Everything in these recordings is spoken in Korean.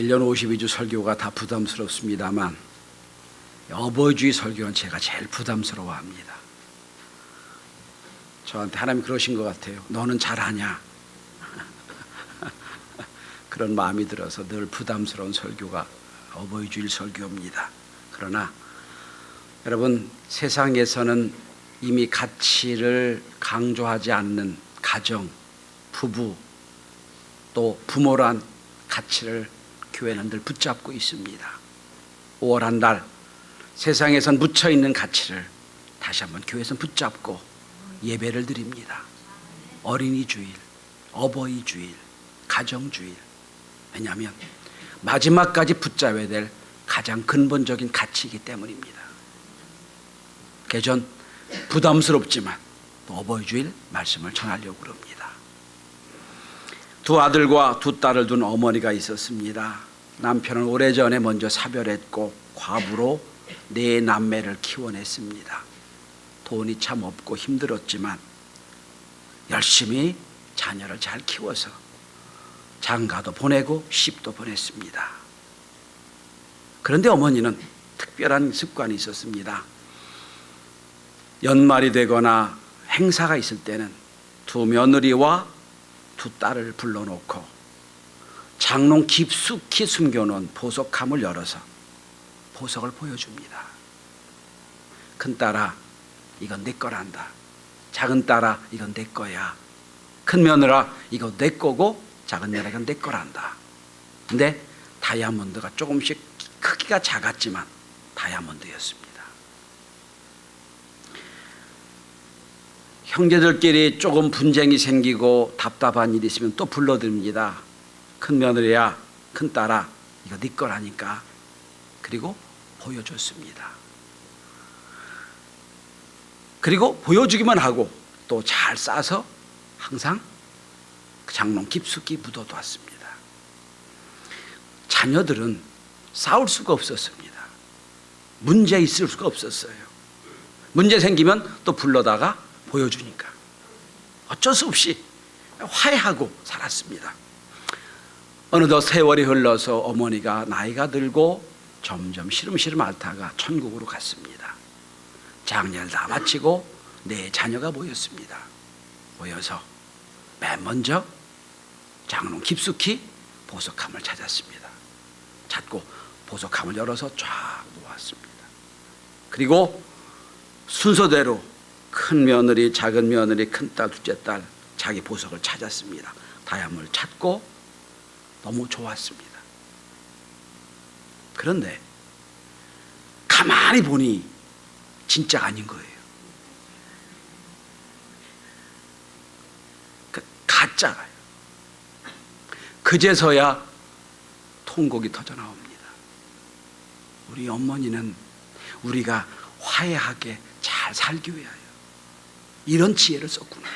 1년 52주 설교가 다 부담스럽습니다만 어버이주의 설교는 제가 제일 부담스러워합니다. 저한테 하나님 그러신 것 같아요. 너는 잘하냐? 그런 마음이 들어서 늘 부담스러운 설교가 어버이주일 설교입니다. 그러나 여러분, 세상에서는 이미 가치를 강조하지 않는 가정, 부부, 또 부모란 가치를 교회는 늘 붙잡고 있습니다. 5월 한 달 세상에선 묻혀있는 가치를 다시 한번 교회에서는 붙잡고 예배를 드립니다. 어린이 주일, 어버이 주일, 가정 주일. 왜냐하면 마지막까지 붙잡아야 될 가장 근본적인 가치이기 때문입니다. 개전 부담스럽지만 또 어버이 주일 말씀을 전하려고 합니다. 두 아들과 두 딸을 둔 어머니가 있었습니다. 남편은 오래전에 먼저 사별했고 과부로 네 남매를 키워냈습니다. 돈이 참 없고 힘들었지만 열심히 자녀를 잘 키워서 장가도 보내고 시집도 보냈습니다. 그런데 어머니는 특별한 습관이 있었습니다. 연말이 되거나 행사가 있을 때는 두 며느리와 두 딸을 불러놓고 장롱 깊숙이 숨겨놓은 보석함을 열어서 보석을 보여줍니다. 큰딸아, 이건 내 거란다. 작은딸아, 이건 내 거야. 큰 며느라, 이거 내 거고 작은 며느라, 이건 내 거란다. 근데 다이아몬드가 조금씩 크기가 작았지만 다이아몬드였습니다. 형제들끼리 조금 분쟁이 생기고 답답한 일이 있으면 또 불러듭니다. 큰 며느리야, 큰 딸아, 이거 네 거라니까. 그리고 보여줬습니다. 그리고 보여주기만 하고 또 잘 싸서 항상 장롱 깊숙이 묻어두었습니다. 자녀들은 싸울 수가 없었습니다. 문제 있을 수가 없었어요. 문제 생기면 또 불러다가 보여주니까 어쩔 수 없이 화해하고 살았습니다. 어느덧 세월이 흘러서 어머니가 나이가 들고 점점 시름시름 앓다가 천국으로 갔습니다. 장례를 다 마치고 네 자녀가 모였습니다. 모여서 맨 먼저 장롱 깊숙이 보석함을 찾았습니다. 찾고 보석함을 열어서 쫙 놓았습니다. 그리고 순서대로 큰 며느리, 작은 며느리, 큰딸, 둘째 딸 자기 보석을 찾았습니다. 다이아몬드를 찾고 너무 좋았습니다. 그런데 가만히 보니 진짜 아닌 거예요. 가짜가요. 그제서야 통곡이 터져 나옵니다. 우리 어머니는 우리가 화해하게 잘 살기 위하여 이런 지혜를 썼구나.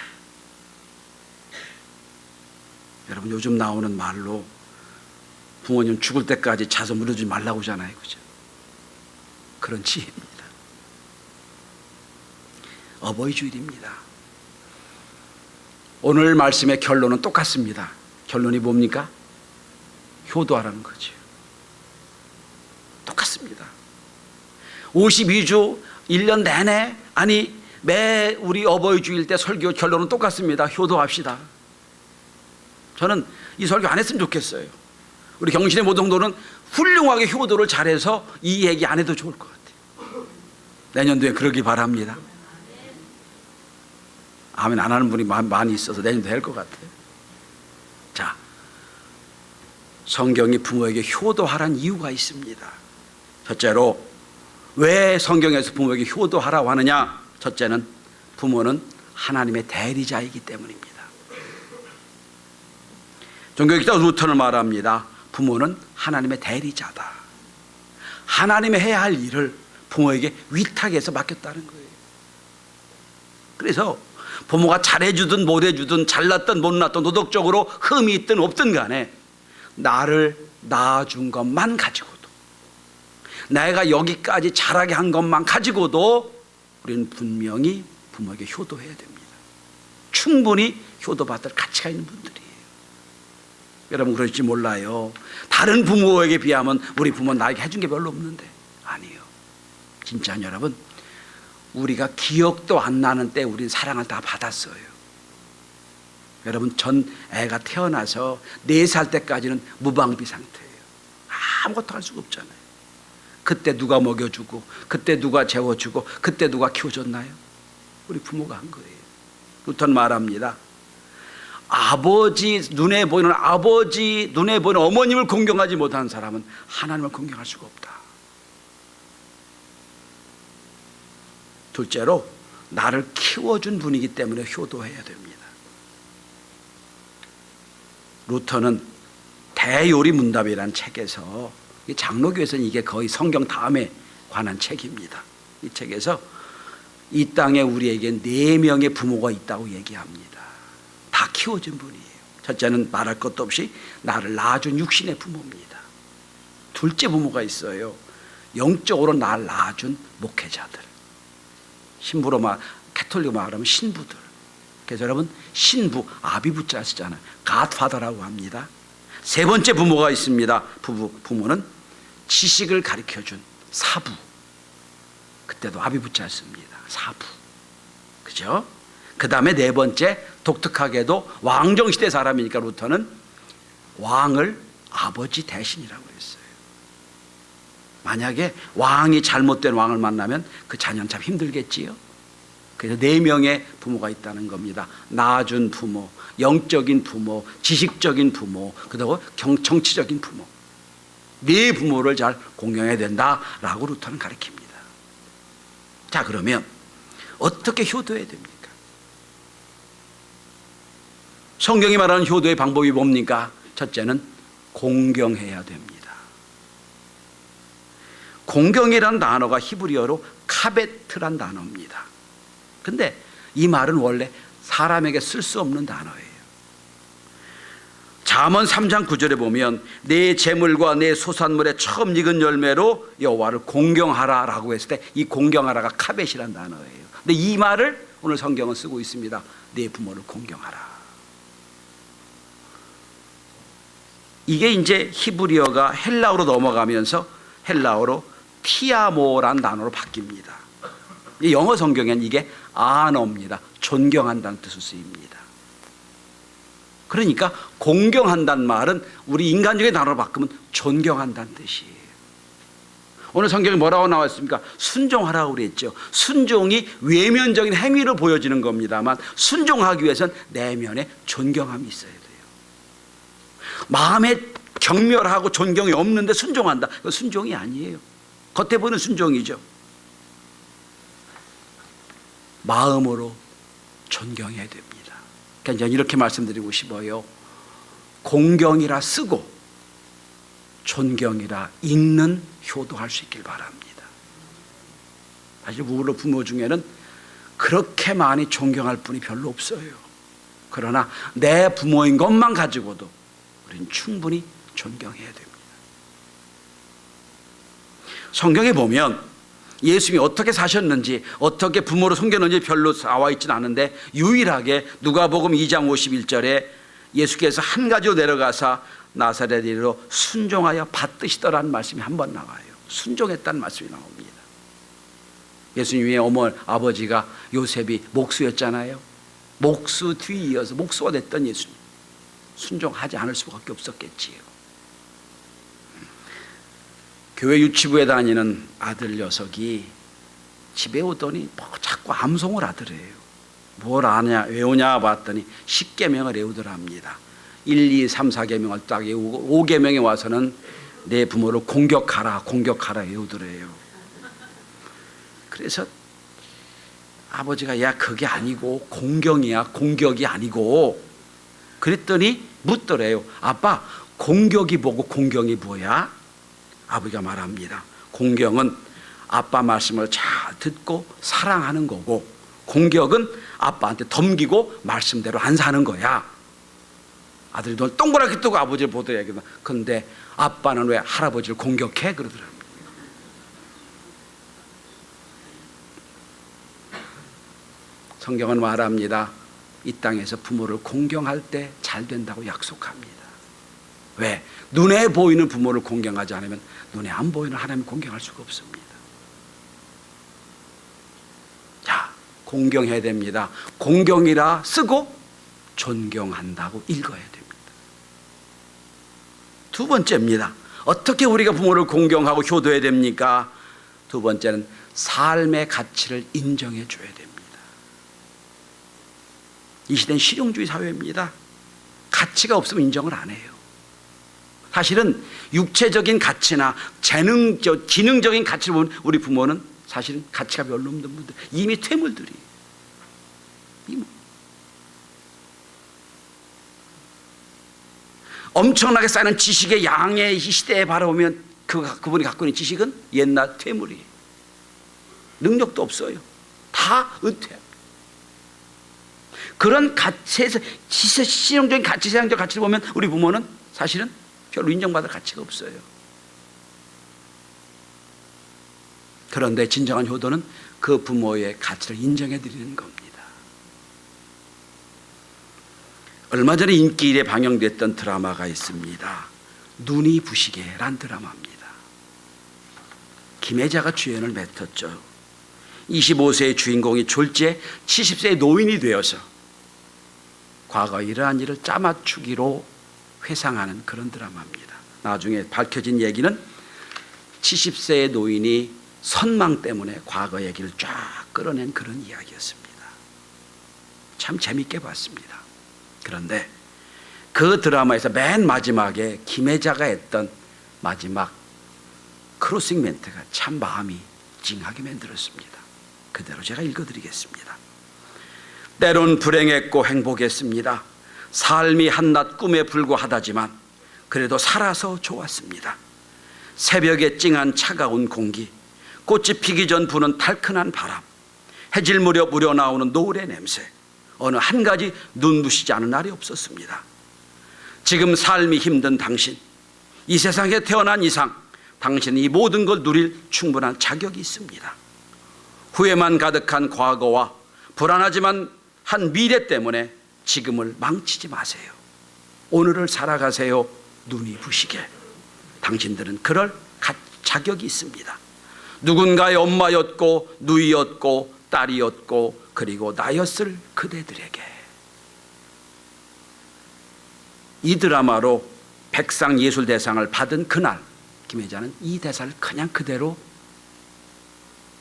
여러분, 요즘 나오는 말로 부모님 죽을 때까지 자서 물어주지 말라고 하잖아요. 그죠? 그런 지혜입니다. 어버이 주일입니다. 오늘 말씀의 결론은 똑같습니다. 결론이 뭡니까? 효도하라는 거죠. 똑같습니다. 52주 1년 내내, 아니 매 우리 어버이 주일 때 설교 결론은 똑같습니다. 효도합시다. 저는 이 설교 안 했으면 좋겠어요. 우리 경신의 모든 성도는 훌륭하게 효도를 잘해서 이 얘기 안 해도 좋을 것 같아요. 내년도에 그러기 바랍니다. 아멘 안 하는 분이 많이 있어서 내년도 될 것 같아요. 자, 성경이 부모에게 효도하라는 이유가 있습니다. 첫째로, 왜 성경에서 부모에게 효도하라고 하느냐? 첫째는 부모는 하나님의 대리자이기 때문입니다. 종교기자 루터는 말합니다. 부모는 하나님의 대리자다. 하나님이 해야 할 일을 부모에게 위탁해서 맡겼다는 거예요. 그래서 부모가 잘해주든 못해주든 잘났든 못났든 도덕적으로 흠이 있든 없든 간에 나를 낳아준 것만 가지고도, 내가 여기까지 자라게 한 것만 가지고도 우리는 분명히 부모에게 효도해야 됩니다. 충분히 효도받을 가치가 있는 분들이에요. 여러분 그럴지 몰라요. 다른 부모에게 비하면 우리 부모는 나에게 해준 게 별로 없는데, 아니에요. 진짜 여러분, 우리가 기억도 안 나는 때 우린 사랑을 다 받았어요. 여러분, 전 애가 태어나서 4살 때까지는 무방비 상태예요. 아무것도 할 수가 없잖아요. 그때 누가 먹여주고, 그때 누가 재워주고, 그때 누가 키워줬나요? 우리 부모가 한 거예요. 루터는 말합니다. 눈에 보이는 어머님을 공경하지 못하는 사람은 하나님을 공경할 수가 없다. 둘째로, 나를 키워준 분이기 때문에 효도해야 됩니다. 루터는 대요리문답이라는 책에서, 장로교에서는 이게 거의 성경 다음에 관한 책입니다. 이 책에서 이 땅에 우리에게 4명의 부모가 있다고 얘기합니다. 다 키워준 분이에요. 첫째는 말할 것도 없이 나를 낳아준 육신의 부모입니다. 둘째 부모가 있어요. 영적으로 나를 낳아준 목회자들. 신부로 캐톨릭 말하면 신부들. 그래서 여러분, 신부, 아비부자 쓰잖아요. 갓파더라고 합니다. 세 번째 부모가 있습니다. 부모는 지식을 가르쳐준 사부. 그때도 아비부자 씁니다. 사부. 그죠? 그 다음에 네 번째, 독특하게도 왕정시대 사람이니까 루터는 왕을 아버지 대신이라고 했어요. 만약에 왕이 잘못된 왕을 만나면 그 자녀는 참 힘들겠지요. 그래서 4명의 부모가 있다는 겁니다. 낳아준 부모, 영적인 부모, 지식적인 부모, 그리고 정치적인 부모. 4 부모를 잘 공경해야 된다라고 루터는 가르칩니다. 자, 그러면 어떻게 효도해야 됩니까? 성경이 말하는 효도의 방법이 뭡니까? 첫째는 공경해야 됩니다. 공경이라는 단어가 히브리어로 카베트란 단어입니다. 근데 이 말은 원래 사람에게 쓸 수 없는 단어예요. 잠언 3장 9절에 보면 내 재물과 내 소산물의 처음 익은 열매로 여호와를 공경하라 라고 했을 때 이 공경하라가 카벳이란 단어예요. 근데 이 말을 오늘 성경은 쓰고 있습니다. 내 부모를 공경하라. 이게 이제 히브리어가 헬라어로 넘어가면서 헬라어로 티아모란 단어로 바뀝니다. 영어 성경에는 이게 아너입니다. 존경한다는 뜻으로 쓰입니다. 그러니까 공경한다는 말은 우리 인간적인 단어로 바꾸면 존경한다는 뜻이에요. 오늘 성경에 뭐라고 나와 있습니까? 순종하라고 그랬죠. 순종이 외면적인 행위로 보여지는 겁니다만 순종하기 위해서는 내면에 존경함이 있어야 돼요. 마음에 경멸하고 존경이 없는데 순종한다. 그건 순종이 아니에요. 겉에 보이는 순종이죠. 마음으로 존경해야 됩니다. 그러니까 이렇게 말씀드리고 싶어요. 공경이라 쓰고 존경이라 읽는 효도할 수 있길 바랍니다. 사실 우리 부모 중에는 그렇게 많이 존경할 분이 별로 없어요. 그러나 내 부모인 것만 가지고도 우리는 충분히 존경해야 됩니다. 성경에 보면 예수님이 어떻게 사셨는지, 어떻게 부모를 섬겼는지 별로 나와 있지는 않은데 유일하게 누가복음 2장 51절에 예수께서 한 가지로 내려가사 나사렛으로 순종하여 받드시더라는 말씀이 한 번 나와요. 순종했다는 말씀이 나옵니다. 예수님의 아버지가 요셉이 목수였잖아요. 목수 뒤에 이어서 목수가 됐던 예수님. 순종하지 않을 수밖에 없었겠지요. 교회 유치부에 다니는 아들 녀석이 집에 오더니 자꾸 암송을 하더래요. 뭘 아냐, 외우냐 봤더니 10계명을 외우더랍니다. 1, 2, 3, 4계명을 딱 외우고 5계명에 와서는 내 부모를 공격하라 외우더래요. 그래서 아버지가 야 그게 아니고 공경이야, 공격이 아니고. 그랬더니 묻더래요. 아빠, 공격이 뭐고 공경이 뭐야? 아버지가 말합니다. 공경은 아빠 말씀을 잘 듣고 사랑하는 거고, 공격은 아빠한테 덤기고 말씀대로 안 사는 거야. 아들이 눈을 동그랗게 뜨고 아버지를 보더래요. 근데 아빠는 왜 할아버지를 공격해? 그러더라고요. 성경은 말합니다. 이 땅에서 부모를 공경할 때 잘 된다고 약속합니다. 왜? 눈에 보이는 부모를 공경하지 않으면 눈에 안 보이는 하나님을 공경할 수가 없습니다. 자, 공경해야 됩니다. 공경이라 쓰고 존경한다고 읽어야 됩니다. 두 번째입니다. 어떻게 우리가 부모를 공경하고 효도해야 됩니까? 두 번째는 삶의 가치를 인정해 줘야 됩니다. 이 시대는 실용주의 사회입니다. 가치가 없으면 인정을 안 해요. 사실은 육체적인 가치나 기능적인 가치를 보면 우리 부모는 사실은 가치가 별로 없는 분들, 이미 퇴물들이. 엄청나게 쌓이는 지식의 양의 이 시대에 바라보면 그분이 갖고 있는 지식은 옛날 퇴물이에요. 능력도 없어요. 다 은퇴합니다. 그런 가치에서 실용적인 가치, 세상적 가치를 보면 우리 부모는 사실은 별로 인정받을 가치가 없어요. 그런데 진정한 효도는 그 부모의 가치를 인정해 드리는 겁니다. 얼마 전에 인기일에 방영됐던 드라마가 있습니다. 눈이 부시게란 드라마입니다. 김혜자가 주연을 맡았죠. 25세의 주인공이 졸지에 70세의 노인이 되어서 과거 이러한 일을 짜맞추기로 회상하는 그런 드라마입니다. 나중에 밝혀진 얘기는 70세의 노인이 선망 때문에 과거 얘기를 쫙 끌어낸 그런 이야기였습니다. 참 재밌게 봤습니다. 그런데 그 드라마에서 맨 마지막에 김혜자가 했던 마지막 크로싱 멘트가 참 마음이 찡하게 만들었습니다. 그대로 제가 읽어드리겠습니다. 때론 불행했고 행복했습니다. 삶이 한낱 꿈에 불과하다지만 그래도 살아서 좋았습니다. 새벽에 찡한 차가운 공기, 꽃이 피기 전 부는 달큰한 바람, 해질 무렵 우려나오는 노을의 냄새, 어느 한 가지 눈부시지 않은 날이 없었습니다. 지금 삶이 힘든 당신, 이 세상에 태어난 이상 당신은 이 모든 걸 누릴 충분한 자격이 있습니다. 후회만 가득한 과거와 불안하지만 한 미래 때문에 지금을 망치지 마세요. 오늘을 살아가세요. 눈이 부시게. 당신들은 그럴 자격이 있습니다. 누군가의 엄마였고 누이였고 딸이었고 그리고 나였을 그대들에게. 이 드라마로 백상예술대상을 받은 그날 김혜자는 이 대사를 그냥 그대로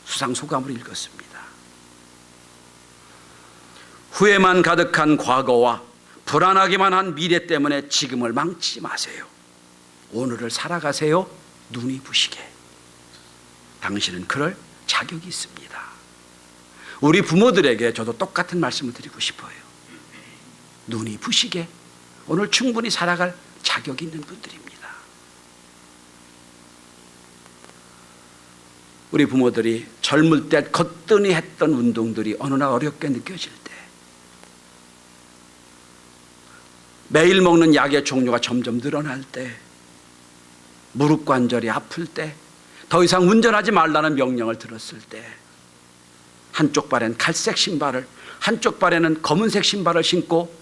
수상소감으로 읽었습니다. 후회만 가득한 과거와 불안하기만 한 미래 때문에 지금을 망치지 마세요. 오늘을 살아가세요. 눈이 부시게. 당신은 그럴 자격이 있습니다. 우리 부모들에게 저도 똑같은 말씀을 드리고 싶어요. 눈이 부시게. 오늘 충분히 살아갈 자격이 있는 분들입니다. 우리 부모들이 젊을 때 거뜬히 했던 운동들이 어느 날 어렵게 느껴질 때, 매일 먹는 약의 종류가 점점 늘어날 때, 무릎 관절이 아플 때, 더 이상 운전하지 말라는 명령을 들었을 때, 한쪽 발엔 갈색 신발을, 한쪽 발에는 검은색 신발을 신고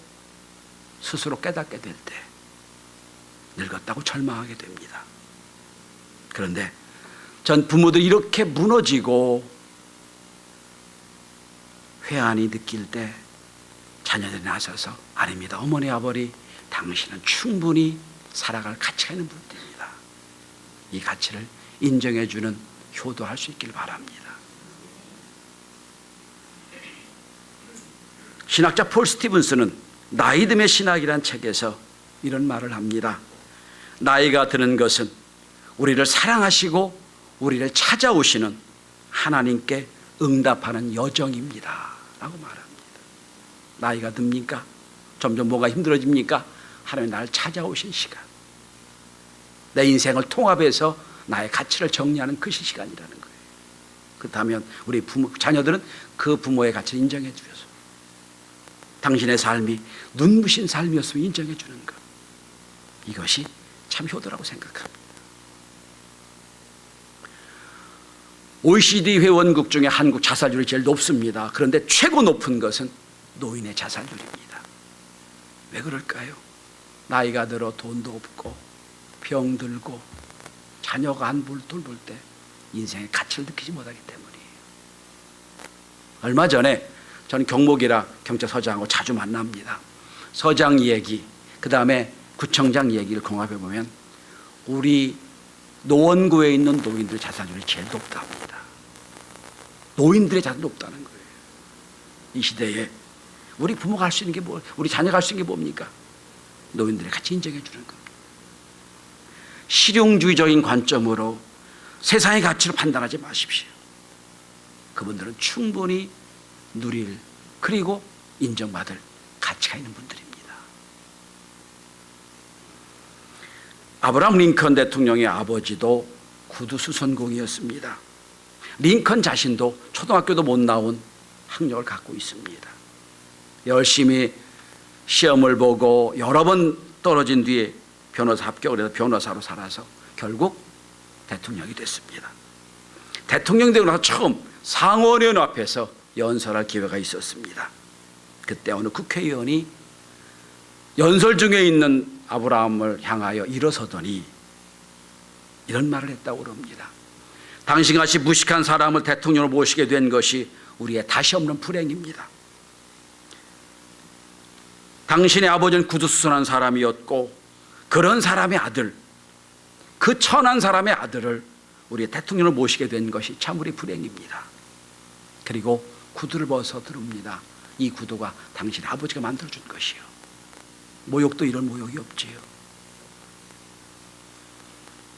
스스로 깨닫게 될 때 늙었다고 절망하게 됩니다. 그런데 전 부모들이 이렇게 무너지고 회한이 느낄 때 자녀들이 나서서 아닙니다. 어머니 아버지 당신은 충분히 살아갈 가치가 있는 분들입니다. 이 가치를 인정해 주는 효도할 수 있길 바랍니다. 신학자 폴 스티븐스는 나이 듦의 신학이란 책에서 이런 말을 합니다. 나이가 드는 것은 우리를 사랑하시고 우리를 찾아오시는 하나님께 응답하는 여정입니다 라고 말합니다. 나이가 듭니까? 점점 뭐가 힘들어집니까? 하나님 나를 찾아오신 시간, 내 인생을 통합해서 나의 가치를 정리하는 그 시간이라는 거예요. 그렇다면 우리 자녀들은 그 부모의 가치를 인정해 주셔서 당신의 삶이 눈부신 삶이었으면 인정해 주는 것, 이것이 참 효도라고 생각합니다. OECD 회원국 중에 한국 자살률이 제일 높습니다. 그런데 최고 높은 것은 노인의 자살률입니다. 왜 그럴까요? 나이가 들어 돈도 없고 병들고 자녀가 안 돌볼 때 인생의 가치를 느끼지 못하기 때문이에요. 얼마 전에 저는 경목이라 경찰서장하고 자주 만납니다. 서장 얘기, 그 다음에 구청장 얘기를 종합해 보면 우리 노원구에 있는 노인들의 자살률이 제일 높답니다. 노인들의 자살이 높다는 거예요. 이 시대에 우리 부모가 할 수 있는 게 뭐, 우리 자녀가 할 수 있는 게 뭡니까? 노인들의 가치 인정해 주는 겁니다. 실용주의적인 관점으로 세상의 가치를 판단하지 마십시오. 그분들은 충분히 누릴, 그리고 인정받을 가치가 있는 분들입니다. 아브라함 링컨 대통령의 아버지도 구두 수선공이었습니다. 링컨 자신도 초등학교도 못 나온 학력을 갖고 있습니다. 열심히 시험을 보고 여러 번 떨어진 뒤에 변호사 합격을 해서 변호사로 살아서 결국 대통령이 됐습니다. 대통령 되고 나서 처음 상원의원 앞에서 연설할 기회가 있었습니다. 그때 어느 국회의원이 연설 중에 있는 아브라함을 향하여 일어서더니 이런 말을 했다고 그럽니다. 당신같이 무식한 사람을 대통령으로 모시게 된 것이 우리의 다시 없는 불행입니다. 당신의 아버지는 구두수선한 사람이었고 그런 사람의 아들, 그 천한 사람의 아들을 우리의 대통령으로 모시게 된 것이 참 우리 불행입니다. 그리고 구두를 벗어 들읍니다. 이 구두가 당신의 아버지가 만들어준 것이요. 모욕도 이런 모욕이 없지요.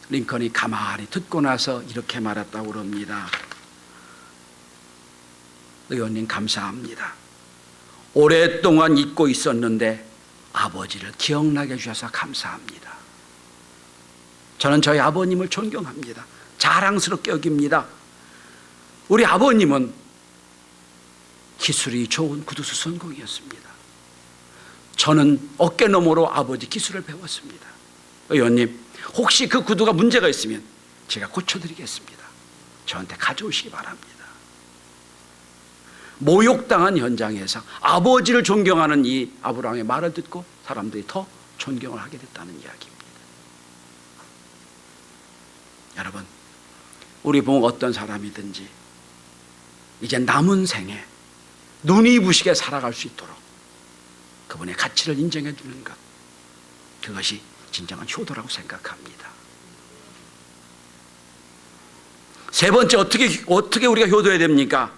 링컨이 가만히 듣고 나서 이렇게 말했다고 그럽니다. 의원님 감사합니다. 오랫동안 잊고 있었는데 아버지를 기억나게 해주셔서 감사합니다. 저는 저희 아버님을 존경합니다. 자랑스럽게 여깁니다. 우리 아버님은 기술이 좋은 구두수선공이었습니다. 저는 어깨너머로 아버지 기술을 배웠습니다. 의원님, 혹시 그 구두가 문제가 있으면 제가 고쳐드리겠습니다. 저한테 가져오시기 바랍니다. 모욕당한 현장에서 아버지를 존경하는 이 아브라함의 말을 듣고 사람들이 더 존경을 하게 됐다는 이야기입니다. 여러분, 우리 부모가 어떤 사람이든지 이제 남은 생에 눈이 부시게 살아갈 수 있도록 그분의 가치를 인정해 주는 것, 그것이 진정한 효도라고 생각합니다. 세 번째, 어떻게 우리가 효도해야 됩니까?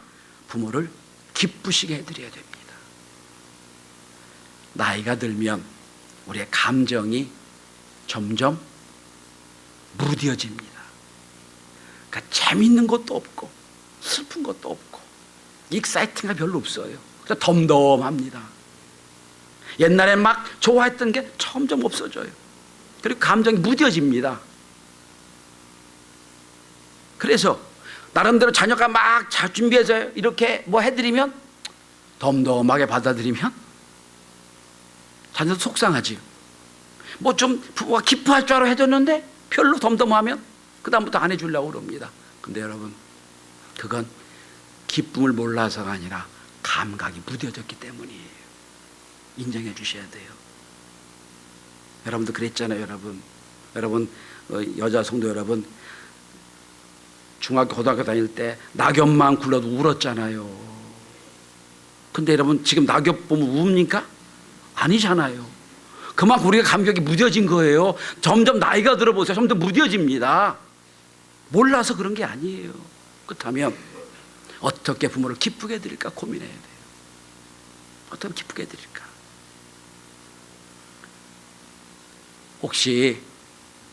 부모를 기쁘시게 해드려야 됩니다. 나이가 들면 우리의 감정이 점점 무뎌집니다. 그러니까 재밌는 것도 없고 슬픈 것도 없고 익사이팅가 별로 없어요. 그래서 덤덤합니다. 옛날에 막 좋아했던 게 점점 없어져요. 그리고 감정이 무뎌집니다. 그래서 나름대로 자녀가 막 잘 준비해서 이렇게 뭐 해드리면 덤덤하게 받아들이면 자녀도 속상하지. 뭐 좀 부모가 기뻐할 줄 알아 해줬는데 별로 덤덤하면 그 다음부터 안 해주려고 그럽니다. 근데 여러분, 그건 기쁨을 몰라서가 아니라 감각이 무뎌졌기 때문이에요. 인정해 주셔야 돼요. 여러분도 그랬잖아요. 여러분 여자 성도 여러분, 중학교 고등학교 다닐 때 낙엽만 굴러도 울었잖아요. 근데 여러분, 지금 낙엽 보면 웁니까? 아니잖아요. 그만큼 우리가 감격이 무뎌진 거예요. 점점 나이가 들어보세요. 점점 무뎌집니다. 몰라서 그런 게 아니에요. 그렇다면 어떻게 부모를 기쁘게 해드릴까 고민해야 돼요. 어떻게 기쁘게 해드릴까? 혹시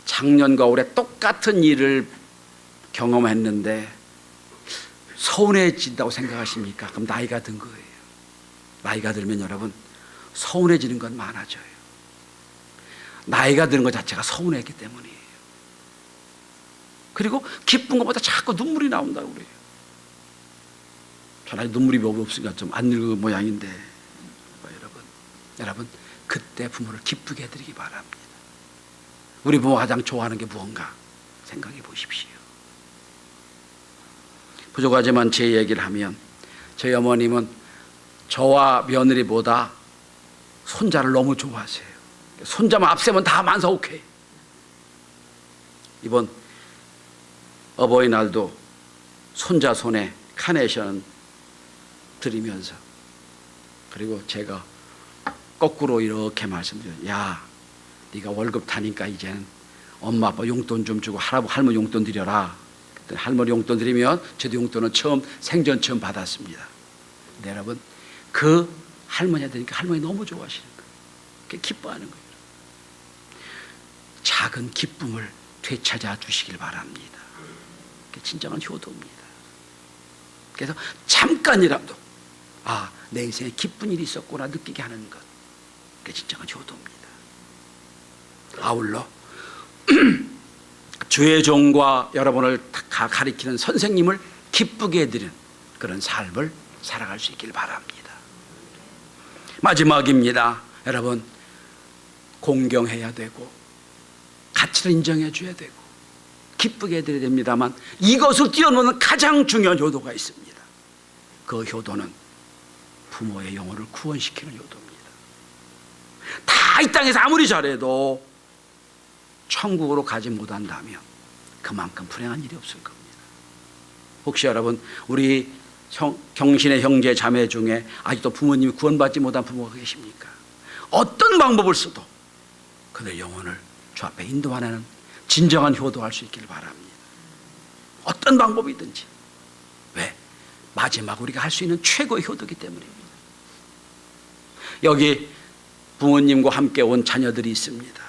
작년과 올해 똑같은 일을 경험했는데 서운해진다고 생각하십니까? 그럼 나이가 든 거예요. 나이가 들면 여러분, 서운해지는 건 많아져요. 나이가 드는 것 자체가 서운했기 때문이에요. 그리고 기쁜 것보다 자꾸 눈물이 나온다고 그래요. 저는 눈물이 별로 없으니까 좀 안 늙은 모양인데, 여러분 그때 부모를 기쁘게 해드리기 바랍니다. 우리 부모가 가장 좋아하는 게 무언가 생각해 보십시오. 부족하지만 제 얘기를 하면 저희 어머님은 저와 며느리보다 손자를 너무 좋아하세요. 손자만 앞세면 다 만사오케이. 이번 어버이날도 손자 손에 카네이션 드리면서, 그리고 제가 거꾸로 이렇게 말씀드려요. 야, 네가 월급 타니까 이제는 엄마 아빠 용돈 좀 주고 할머니 용돈 드려라. 할머니 용돈 드리면 저도 용돈은 생전 처음 받았습니다. 근데 여러분, 그 할머니한테 드리니까 할머니 너무 좋아하시는 거예요. 기뻐하는 거예요. 작은 기쁨을 되찾아 주시길 바랍니다. 그게 진정한 효도입니다. 그래서 잠깐이라도 내 인생에 기쁜 일이 있었구나 느끼게 하는 것, 그게 진정한 효도입니다. 아울러 주의 종과 여러분을 가리키는 선생님을 기쁘게 해드리는 그런 삶을 살아갈 수 있길 바랍니다. 마지막입니다. 여러분, 공경해야 되고 가치를 인정해 줘야 되고 기쁘게 해드려야 됩니다만, 이것을 뛰어넘는 가장 중요한 효도가 있습니다. 그 효도는 부모의 영혼을 구원시키는 효도입니다. 다 이 땅에서 아무리 잘해도 천국으로 가지 못한다면 그만큼 불행한 일이 없을 겁니다. 혹시 여러분, 우리 경신의 형제 자매 중에 아직도 부모님이 구원받지 못한 부모가 계십니까? 어떤 방법을 써도 그들 영혼을 주 앞에 인도하는 진정한 효도할 수 있기를 바랍니다. 어떤 방법이든지. 왜? 마지막 우리가 할 수 있는 최고의 효도이기 때문입니다. 여기 부모님과 함께 온 자녀들이 있습니다.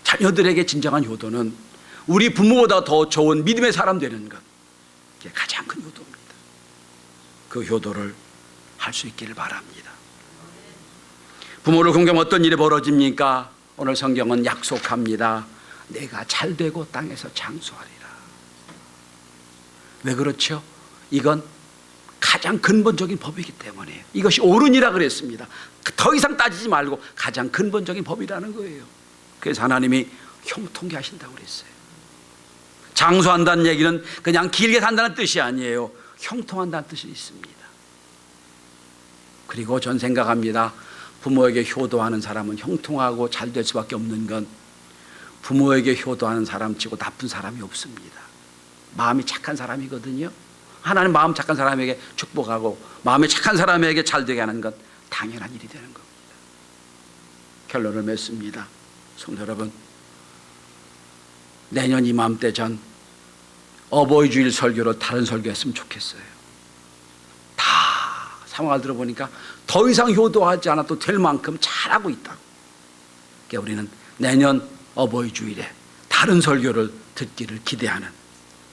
자녀들에게 진정한 효도는 우리 부모보다 더 좋은 믿음의 사람 되는 것, 이게 가장 큰 효도입니다. 그 효도를 할 수 있기를 바랍니다. 부모를 공경하면 어떤 일이 벌어집니까? 오늘 성경은 약속합니다. 내가 잘되고 땅에서 장수하리라. 왜 그렇죠? 이건 가장 근본적인 법이기 때문에, 이것이 옳으니라 그랬습니다. 더 이상 따지지 말고 가장 근본적인 법이라는 거예요. 그래서 하나님이 형통케 하신다고 그랬어요. 장수한다는 얘기는 그냥 길게 산다는 뜻이 아니에요. 형통한다는 뜻이 있습니다. 그리고 전 생각합니다. 부모에게 효도하는 사람은 형통하고 잘 될 수밖에 없는 건, 부모에게 효도하는 사람 치고 나쁜 사람이 없습니다. 마음이 착한 사람이거든요. 하나님 마음 착한 사람에게 축복하고 마음이 착한 사람에게 잘 되게 하는 건 당연한 일이 되는 겁니다. 결론을 맺습니다. 성도 여러분, 내년 이맘때 전 어버이 주일 설교로 다른 설교했으면 좋겠어요. 다 상황을 들어보니까 더 이상 효도하지 않아도 될 만큼 잘하고 있다고. 그러니까 우리는 내년 어버이 주일에 다른 설교를 듣기를 기대하는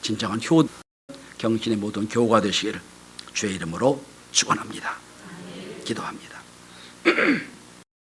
진정한 효도, 경신의 모든 교우가 되시기를 주의 이름으로 축원합니다. 기도합니다.